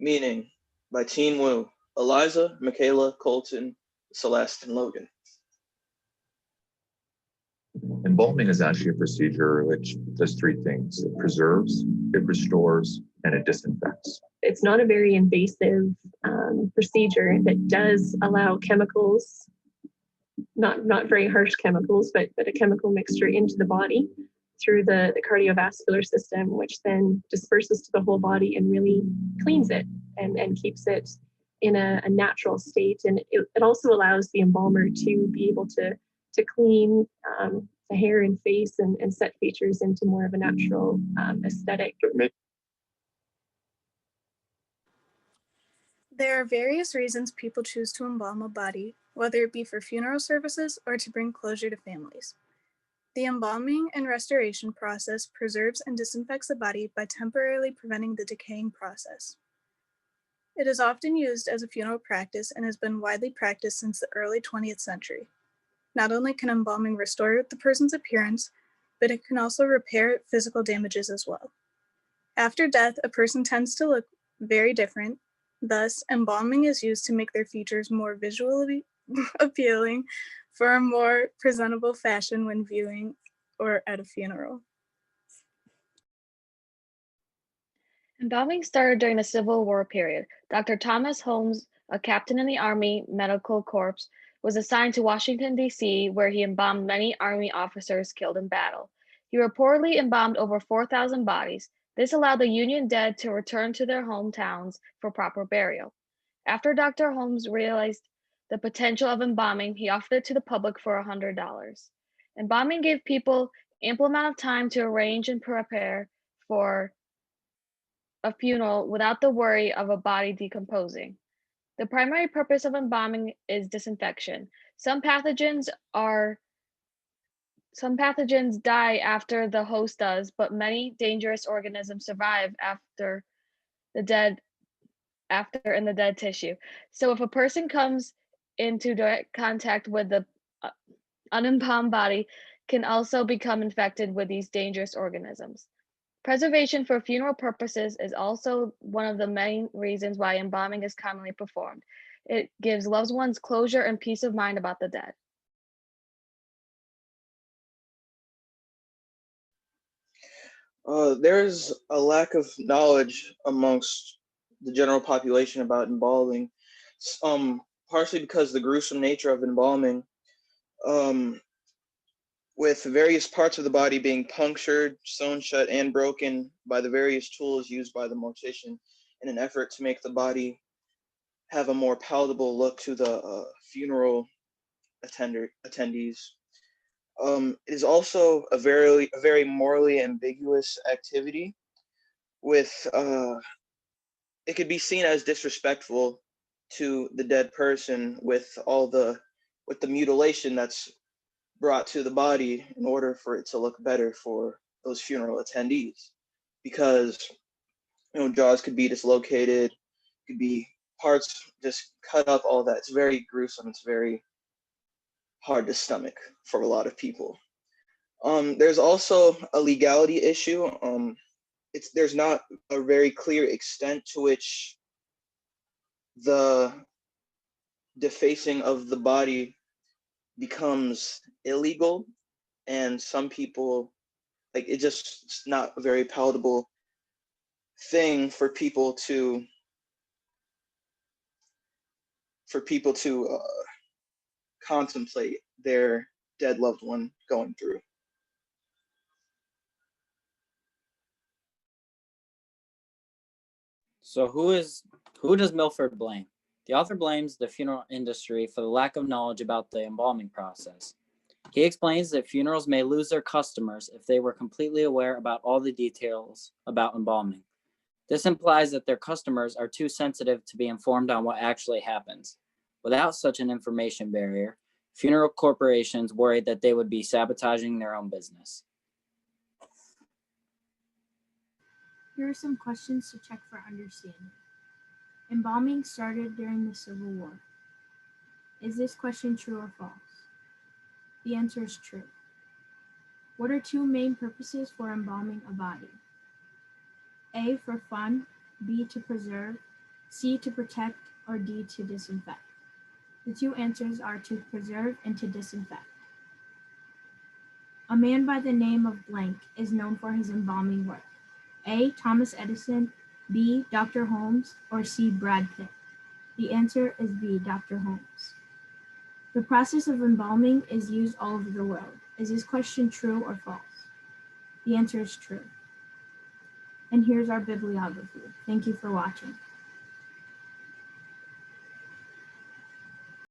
Meaning by Team Woo, Eliza, Michaela, Colton, Celeste, and Logan. Embalming is actually a procedure which does three things. It preserves, it restores, and it disinfects. It's not a very invasive procedure that does allow chemicals, not very harsh chemicals, but a chemical mixture into the body through the cardiovascular system, which then disperses to the whole body and really cleans it and keeps it in a natural state. And it also allows the embalmer to be able to clean the hair and face and set features into more of a natural aesthetic. There are various reasons people choose to embalm a body, whether it be for funeral services or to bring closure to families. The embalming and restoration process preserves and disinfects the body by temporarily preventing the decaying process. It is often used as a funeral practice and has been widely practiced since the early 20th century. Not only can embalming restore the person's appearance, but it can also repair physical damages as well. After death, a person tends to look very different. Thus, embalming is used to make their features more visually appealing for a more presentable fashion when viewing or at a funeral. Embalming started during the Civil War period. Dr. Thomas Holmes, a captain in the Army Medical Corps, was assigned to Washington, D.C., where he embalmed many Army officers killed in battle. He reportedly embalmed over 4,000 bodies. This allowed the Union dead to return to their hometowns for proper burial. After Dr. Holmes realized the potential of embalming, he offered it to the public for $100. Embalming gave people ample amount of time to arrange and prepare for a funeral without the worry of a body decomposing. The primary purpose of embalming is disinfection. Some pathogens die after the host does, but many dangerous organisms survive after in the dead tissue. So if a person comes into direct contact with the unembalmed body, can also become infected with these dangerous organisms. Preservation for funeral purposes is also one of the main reasons why embalming is commonly performed. It gives loved ones closure and peace of mind about the dead. There's a lack of knowledge amongst the general population about embalming, partially because the gruesome nature of embalming, with various parts of the body being punctured, sewn shut, and broken by the various tools used by the mortician in an effort to make the body have a more palatable look to the funeral attendees. It is also a very morally ambiguous activity. With it could be seen as disrespectful to the dead person with the mutilation that's brought to the body in order for it to look better for those funeral attendees, because jaws could be dislocated, could be parts just cut up, all that. It's very gruesome. It's very hard to stomach for a lot of people. There's also a legality issue. There's not a very clear extent to which the defacing of the body becomes illegal, and some people, it's just not a very palatable thing for people to contemplate their dead loved one going through. So who does Milford blame? The author blames the funeral industry for the lack of knowledge about the embalming process. He explains that funerals may lose their customers if they were completely aware about all the details about embalming. This implies that their customers are too sensitive to be informed on what actually happens. Without such an information barrier, funeral corporations worried that they would be sabotaging their own business. Here are some questions to check for understanding. Embalming started during the Civil War. Is this question true or false? The answer is true. What are two main purposes for embalming a body? A, for fun, B, to preserve, C, to protect, or D, to disinfect? The two answers are to preserve and to disinfect. A man by the name of blank is known for his embalming work. A, Thomas Edison, B, Dr. Holmes, or C, Brad Pitt? The answer is B, Dr. Holmes. The process of embalming is used all over the world. Is this question true or false? The answer is true. And here's our bibliography. Thank you for watching.